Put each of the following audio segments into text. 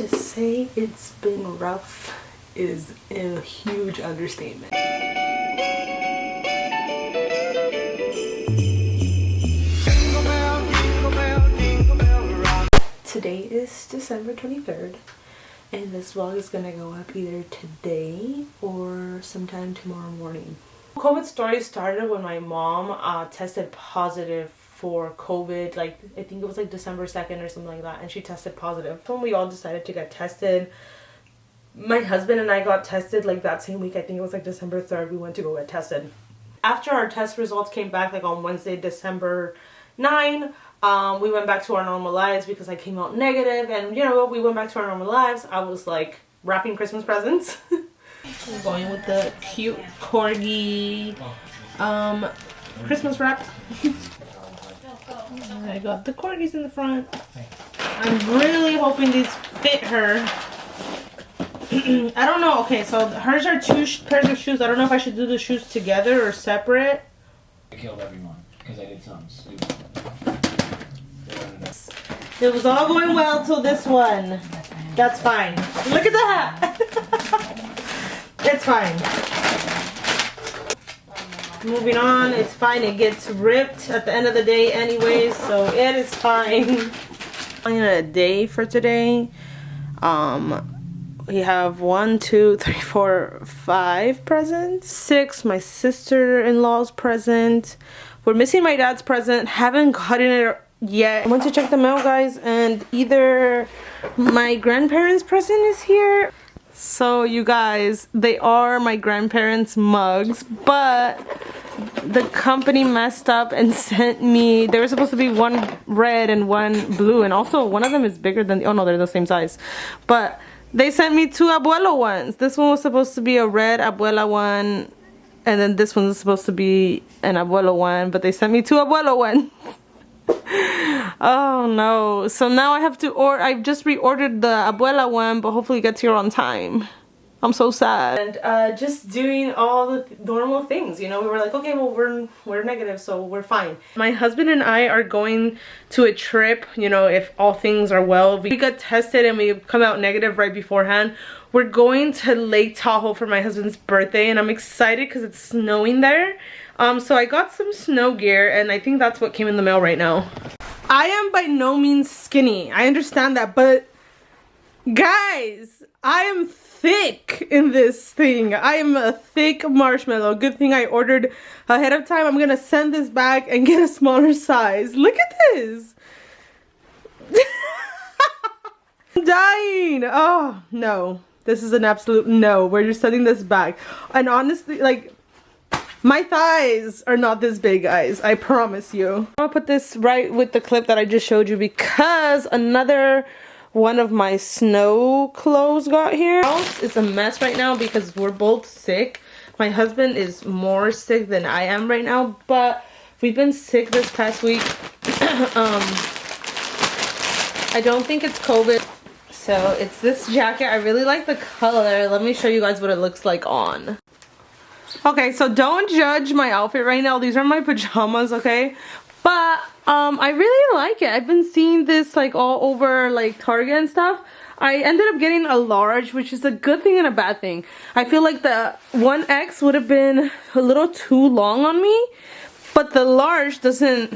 To say it's been rough is a huge understatement. Today is December 23rd, and this vlog is gonna go up either today or sometime tomorrow morning. COVID story started when my mom tested positive for COVID, like I think it was like December 2nd or something like that, and she tested positive. When we all decided to get tested, my husband and I got tested like that same week. I think it was like December 3rd, we went to go get tested. After our test results came back like on Wednesday, December 9, we went back to our normal lives because I came out negative, and you know, we went back to our normal lives. I was like wrapping Christmas presents. I'm going with the cute corgi Christmas wrap. I got the corgis in the front. I'm really hoping these fit her. I don't know. Okay, so hers are two pairs of shoes. I don't know if I should do the shoes together or separate. I killed everyone because I did something stupid. It was all going well till this one. That's fine. Look at that. It's fine. Moving on. It's fine. It gets ripped at the end of the day anyways, so it is fine. I'm in a day for today. We have 1, 2, 3, 4, 5 presents. 6, my sister-in-law's present. We're missing my dad's present. Haven't gotten it yet. I went to check the mail, guys, and either my grandparents' present is here. So you guys, they are my grandparents' mugs, but the company messed up and sent me, there was supposed to be one red and one blue, and also one of them is bigger than, oh no, they're the same size, but they sent me 2 abuelo ones. This one was supposed to be a red abuela one, and then this one's supposed to be an abuelo one, but they sent me 2 abuelo ones. Oh no. So now I have to I've just reordered the abuela one, but hopefully it gets here on time. I'm so sad. And just doing all the normal things, you know. We were like, okay, well, we're negative, so we're fine. My husband and I are going to a trip, you know, if all things are well. We got tested and we come out negative right beforehand. We're going to Lake Tahoe for my husband's birthday, and I'm excited because it's snowing there. So I got some snow gear, and I think that's what came in the mail right now. I am by no means skinny. I understand that, but guys, I am thick in this thing. I am a thick marshmallow. Good thing I ordered ahead of time. I'm gonna send this back and get a smaller size. Look at this. I'm dying. Oh, no. This is an absolute no. We're just sending this back. And honestly, like, my thighs are not this big, guys. I promise you. I'll put this right with the clip that I just showed you because another one of my snow clothes got here. House is a mess right now because we're both sick. My husband is more sick than I am right now, but we've been sick this past week. I don't think it's COVID. So it's this jacket. I really like the color. Let me show you guys what it looks like on. Okay, so don't judge my outfit right now. These are my pajamas, okay? But I really like it. I've been seeing this like all over like Target and stuff. I ended up getting a large, which is a good thing and a bad thing. I feel like the 1X would have been a little too long on me, but the large doesn't,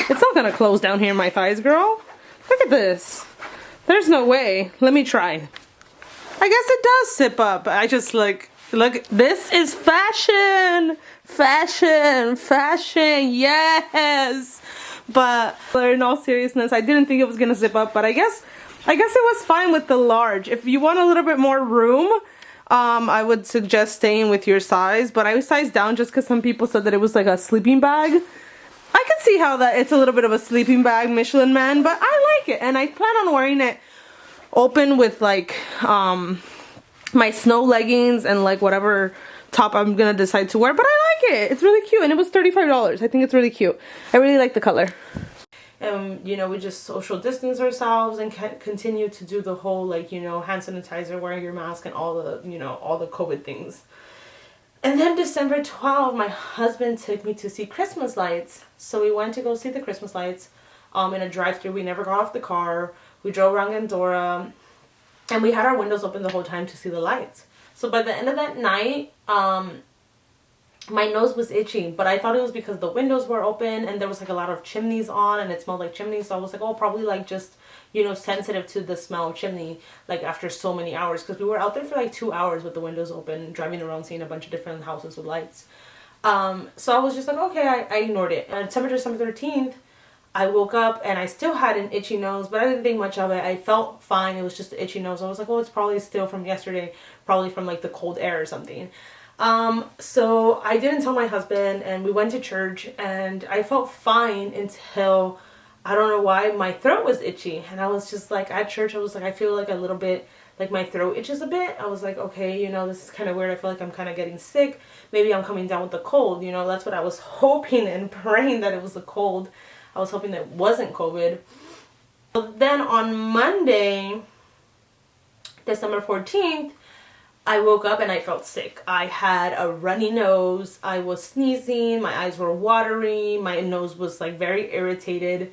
it's not gonna close down here in my thighs, girl. Look at this. There's no way. Let me try. I guess it does zip up. I just like, look, this is fashion. Fashion, fashion, yes. But in all seriousness, I didn't think it was gonna zip up, but I guess it was fine with the large. If you want a little bit more room, I would suggest staying with your size, but I sized down just because some people said that it was like a sleeping bag. I can see how that it's a little bit of a sleeping bag, Michelin Man, but I like it, and I plan on wearing it open with like my snow leggings and like whatever top I'm gonna decide to wear, but I like it. It's really cute, and it was $35. I think it's really cute. I really like the color. And you know, we just social distance ourselves and continue to do the whole like, you know, hand sanitizer, wearing your mask, and all the, you know, all the COVID things. And then December 12th, my husband took me to see Christmas lights. So we went to go see the Christmas lights in a drive-thru. We never got off the car. We drove around Glendora. And we had our windows open the whole time to see the lights. So by the end of that night, my nose was itching, but I thought it was because the windows were open and there was like a lot of chimneys on and it smelled like chimneys. So I was like, oh, probably like just, you know, sensitive to the smell of chimney, like after so many hours, because we were out there for like 2 hours with the windows open, driving around, seeing a bunch of different houses with lights. So I was just like, okay, I ignored it. And December 13th, I woke up and I still had an itchy nose, but I didn't think much of it. I felt fine. It was just an itchy nose. I was like, oh, it's probably still from yesterday, probably from like the cold air or something. So I didn't tell my husband, and we went to church, and I felt fine until, I don't know why, my throat was itchy. And I was just like, at church, I was like, I feel like a little bit, like my throat itches a bit. I was like, okay, you know, this is kind of weird. I feel like I'm kind of getting sick. Maybe I'm coming down with the cold. You know, that's what I was hoping and praying, that it was a cold. I was hoping that it wasn't COVID. Then on Monday, December 14th, I woke up and I felt sick. I had a runny nose. I was sneezing. My eyes were watery. My nose was like very irritated.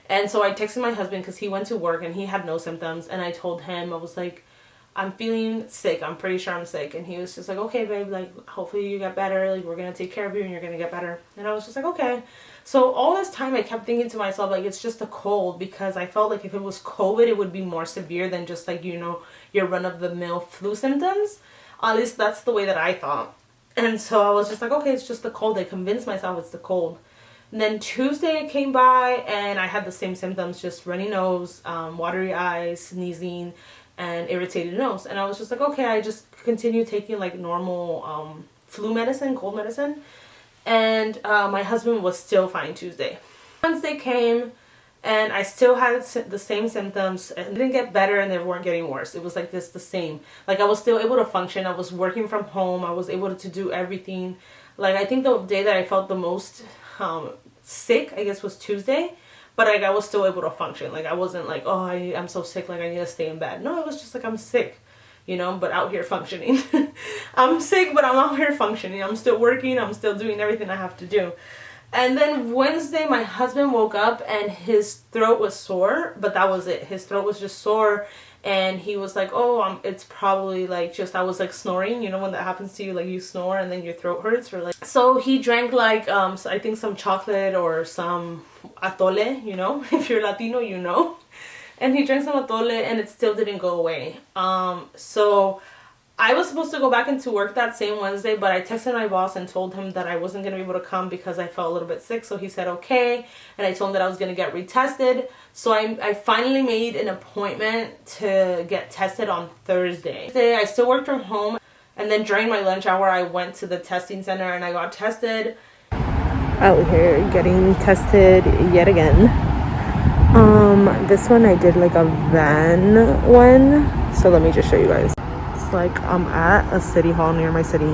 And so I texted my husband because he went to work and he had no symptoms. And I told him, I was like, I'm feeling sick. I'm pretty sure I'm sick. And he was just like, okay, babe, like, hopefully you get better. Like, we're going to take care of you and you're going to get better. And I was just like, okay. So all this time I kept thinking to myself, like, it's just a cold, because I felt like if it was COVID, it would be more severe than just like, you know, your run-of-the-mill flu symptoms. At least that's the way that I thought. And so I was just like, okay, it's just the cold. I convinced myself it's the cold. And then Tuesday came by and I had the same symptoms, just runny nose, watery eyes, sneezing, and irritated nose. And I was just like, okay, I just continued taking like normal flu medicine, cold medicine. And my husband was still fine Tuesday. Wednesday came and I still had the same symptoms. It didn't get better and they weren't getting worse. It was like this, the same. Like I was still able to function. I was working from home. I was able to do everything. Like I think the day that I felt the most sick, I guess, was Tuesday. But like I was still able to function. Like I wasn't like, oh, I'm so sick, like I need to stay in bed. No, it was just like I'm sick, you know, but out here functioning. I'm sick, but I'm out here functioning. I'm still working. I'm still doing everything I have to do. And then Wednesday, my husband woke up and his throat was sore, but that was it. His throat was just sore. And he was like, oh, it's probably like just, I was like snoring, you know, when that happens to you, like you snore and then your throat hurts, or like, so he drank like, I think some chocolate or some atole, you know, if you're Latino, you know, and he drank some atole and it still didn't go away. So I was supposed to go back into work that same Wednesday, but I texted my boss and told him that I wasn't going to be able to come because I felt a little bit sick. So he said, okay. And I told him that I was going to get retested. So I finally made an appointment to get tested on Thursday. I still worked from home. And then during my lunch hour, I went to the testing center and I got tested. Out here getting tested yet again. This one I did like a van one. So let me just show you guys. Like I'm at a city hall near my city,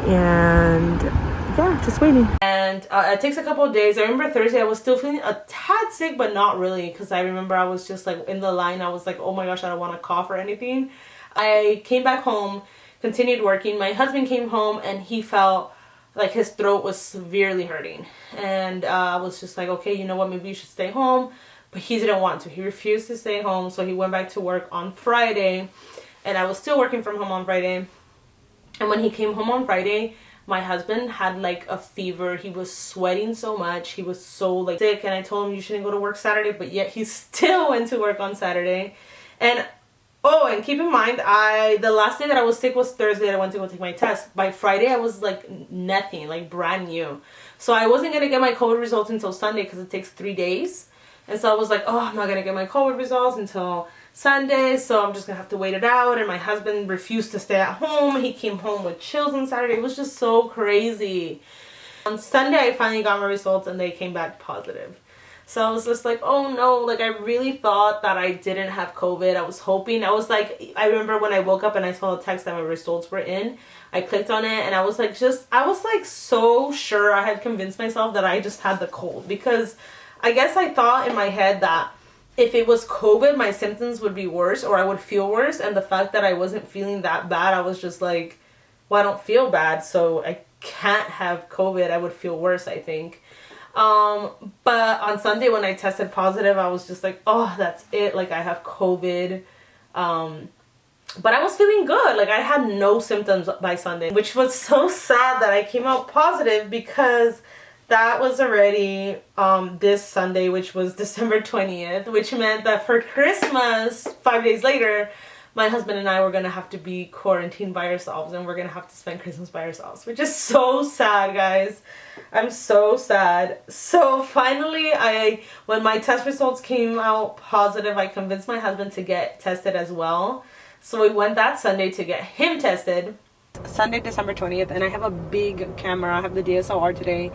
and yeah, just waiting. And it takes a couple of days. I remember Thursday I was still feeling a tad sick, but not really, because I remember I was just like in the line. I was like, oh my gosh, I don't want to cough or anything. I came back home, continued working. My husband came home and he felt like his throat was severely hurting, and I was just like, okay, you know what, maybe you should stay home. But he didn't want to. He refused to stay home, so he went back to work on Friday. And I was still working from home on Friday. And when he came home on Friday, my husband had like a fever. He was sweating so much. He was so like sick. And I told him you shouldn't go to work Saturday. But yet he still went to work on Saturday. And oh, and keep in mind, the last day that I was sick was Thursday that I went to go take my test. By Friday, I was like nothing, like brand new. So I wasn't going to get my COVID results until Sunday because it takes 3 days. And so I was like, oh, I'm not going to get my COVID results until Sunday, so I'm just gonna have to wait it out. And my husband refused to stay at home. He came home with chills on Saturday. It was just so crazy. On Sunday I finally got my results and they came back positive. So I was just like, oh no, like I really thought that I didn't have COVID. I was hoping. I was like, I remember when I woke up and I saw the text that my results were in, I clicked on it and I was like so sure. I had convinced myself that I just had the cold, because I guess I thought in my head that if it was COVID, my symptoms would be worse, or I would feel worse. And the fact that I wasn't feeling that bad, I was just like, well, I don't feel bad, so I can't have COVID. I would feel worse, I think. But on Sunday when I tested positive, I was just like, oh, that's it. Like I have COVID. But I was feeling good. Like, I had no symptoms by Sunday, which was so sad that I came out positive, because that was already this Sunday, which was December 20th, which meant that for Christmas, 5 days later, my husband and I were going to have to be quarantined by ourselves, and we're going to have to spend Christmas by ourselves, which is so sad, guys. I'm so sad. So finally, when my test results came out positive, I convinced my husband to get tested as well. So we went that Sunday to get him tested. Sunday, December 20th, and I have a big camera. I have the DSLR today,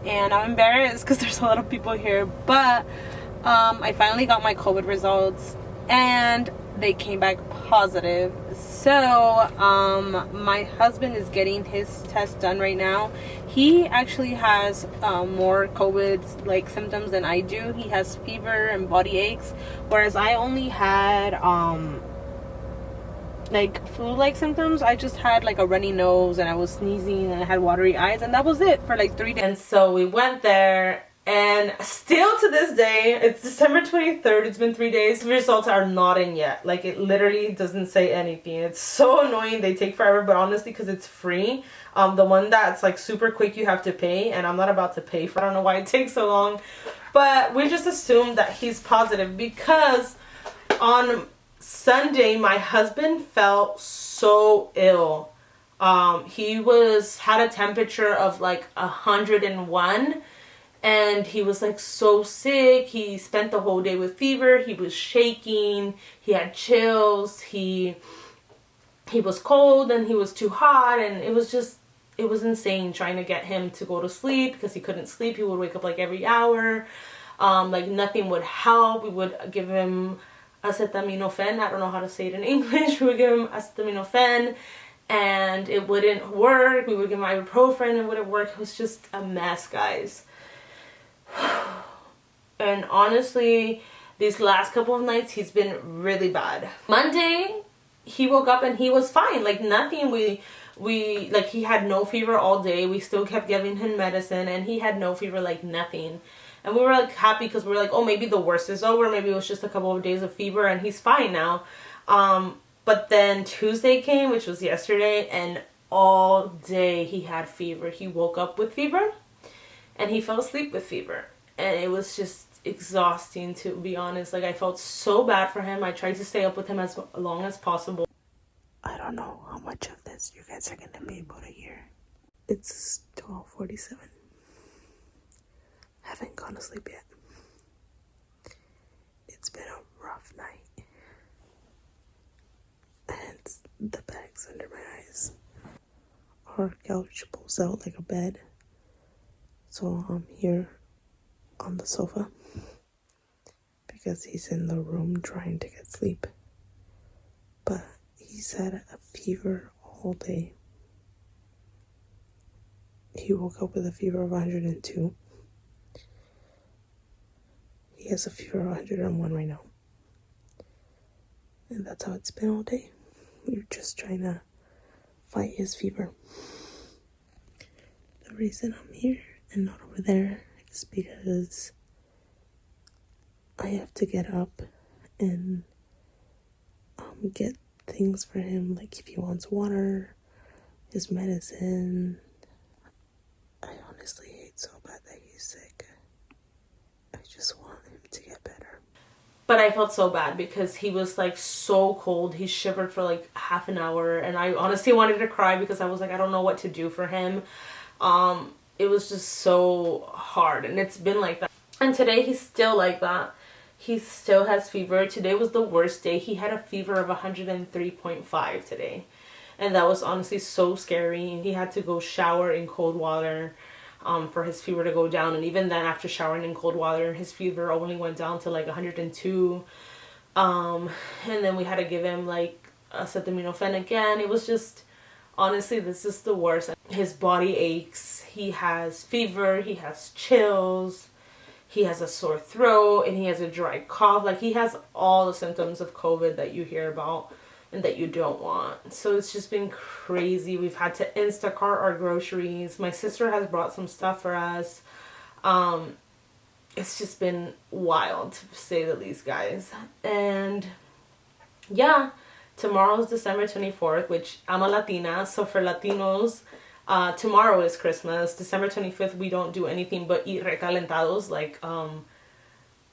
and I'm embarrassed because there's a lot of people here, but I finally got my COVID results, and they came back positive. So my husband is getting his test done right now. He actually has more COVID like symptoms than I do. He has fever and body aches, whereas I only had like flu-like symptoms. I just had like a runny nose, and I was sneezing, and I had watery eyes, and that was it for like 3 days. And so we went there, and still to this day, it's December 23rd, it's been 3 days, the results are not in yet. Like, it literally doesn't say anything. It's so annoying. They take forever, but honestly, because it's free, the one that's like super quick, you have to pay, and I'm not about to pay for. I don't know why it takes so long, but we just assumed that he's positive, because on Sunday my husband felt so ill. He had a temperature of like 101, and he was like so sick. He spent the whole day with fever. He was shaking, he had chills, he was cold, and he was too hot, and it was insane trying to get him to go to sleep, because he couldn't sleep. He would wake up like every hour. Like, nothing would help. We would give him acetaminophen. I don't know how to say it in English. We would give him acetaminophen, and it wouldn't work. We would give him ibuprofen, and it wouldn't work. It was just a mess, guys. And honestly, these last couple of nights, he's been really bad. Monday, he woke up and he was fine. Like, nothing. Like, he had no fever all day. We still kept giving him medicine, and he had no fever, like nothing. And we were like happy, because we were like, oh, maybe the worst is over. Maybe it was just a couple of days of fever, and he's fine now. But then Tuesday came, which was yesterday, and all day he had fever. He woke up with fever, and he fell asleep with fever. And it was just exhausting, to be honest. Like, I felt so bad for him. I tried to stay up with him as long as possible. I don't know how much of this you guys are going to be able to hear. It's 12:47. Haven't gone to sleep yet. It's been a rough night, and the bag's under my eyes. Our couch pulls out like a bed, so I'm here on the sofa because he's in the room trying to get sleep. But he's had a fever all day. He woke up with a fever of 102. He has a fever of 101 right now. And that's how it's been all day. We're just trying to fight his fever. The reason I'm here and not over there is because I have to get up and get things for him. Like, if he wants water, his medicine. I honestly hate so bad that he's sick. I just want him to get better. But I felt so bad because he was like so cold. He shivered for like half an hour, and I honestly wanted to cry because I was like, I don't know what to do for him. It was just so hard, and it's been like that. And today he's still like that. He still has fever. Today was the worst day. He had a fever of 103.5 today. And that was honestly so scary. He had to go shower in cold water for his fever to go down. And even then, after showering in cold water, his fever only went down to like 102. And then we had to give him like acetaminophen again. It was just, honestly, this is the worst. His body aches. He has fever. He has chills. He has a sore throat, and he has a dry cough. Like, he has all the symptoms of COVID that you hear about and that you don't want. So it's just been crazy. We've had to Instacart our groceries. My sister has brought some stuff for us. It's just been wild, to say the least, guys. And yeah, tomorrow is December 24th, which I'm a Latina, so for Latinos, tomorrow is Christmas. December 25th, we don't do anything but eat recalentados, like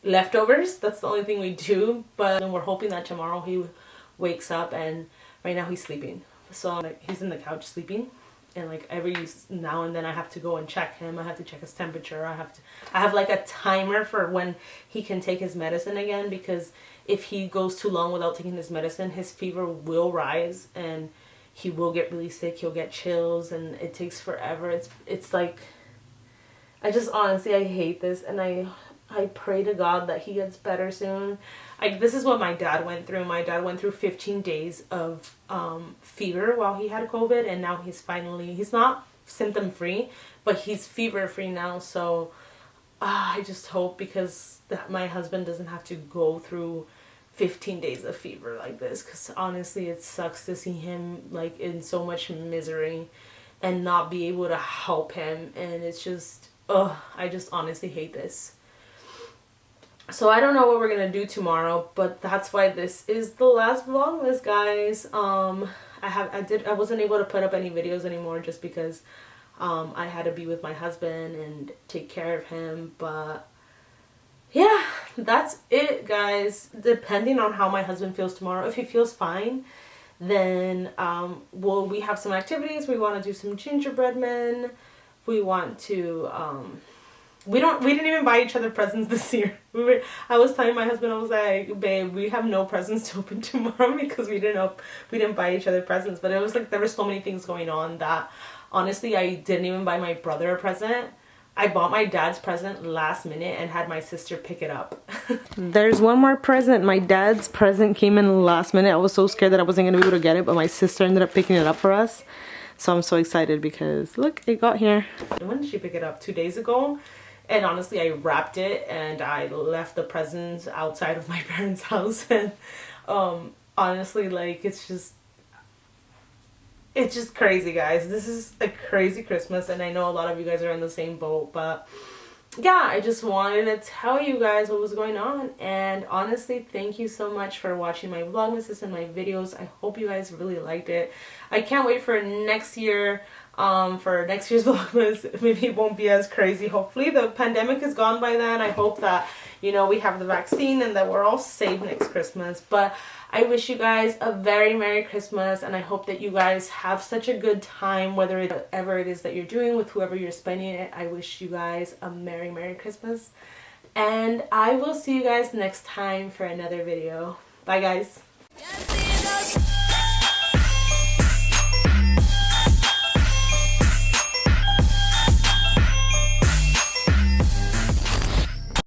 leftovers. That's the only thing we do. But we're hoping that tomorrow he wakes up, and right now he's sleeping. So like, he's in the couch sleeping, and like every now and then I have to go and check him. I have to check his temperature. I have like a timer for when he can take his medicine again, because if he goes too long without taking his medicine, his fever will rise and he will get really sick. He'll get chills, and it takes forever. It's like, I just honestly, I hate this, and I pray to God that he gets better soon. This is what my dad went through. My dad went through 15 days of fever while he had COVID, and now he's not symptom free, but he's fever free now. So I just hope, because my husband doesn't have to go through 15 days of fever like this, because honestly it sucks to see him like in so much misery and not be able to help him, and it's just, I just honestly hate this. So I don't know what we're gonna do tomorrow, but that's why this is the last Vlogmas, guys. I wasn't able to put up any videos anymore just because I had to be with my husband and take care of him. But yeah, that's it, guys. Depending on how my husband feels tomorrow, if he feels fine, then we have some activities. We want to do some gingerbread men. We want to we didn't even buy each other presents this year. I was telling my husband, I was like, babe, we have no presents to open tomorrow because we didn't buy each other presents. But it was like there were so many things going on that honestly I didn't even buy my brother a present. I bought my dad's present last minute and had my sister pick it up. There's one more present. My dad's present came in last minute. I was so scared that I wasn't gonna be able to get it, but my sister ended up picking it up for us. So I'm so excited because look, it got here. When did she pick it up? 2 days ago. And honestly, I wrapped it and I left the presents outside of my parents' house. And honestly, like, it's just crazy, guys. This is a crazy Christmas, and I know a lot of you guys are in the same boat. But yeah, I just wanted to tell you guys what was going on. And honestly, thank you so much for watching my Vlogmas and my videos. I hope you guys really liked it. I can't wait for next year. For next year's Vlogmas. Maybe it won't be as crazy. Hopefully the pandemic is gone by then. I hope that, you know, we have the vaccine and that we're all safe next Christmas. But I wish you guys a very Merry Christmas, and I hope that you guys have such a good time, whatever it is that you're doing with whoever you're spending it. I wish you guys a Merry Christmas, and I will see you guys next time for another video. Bye, guys.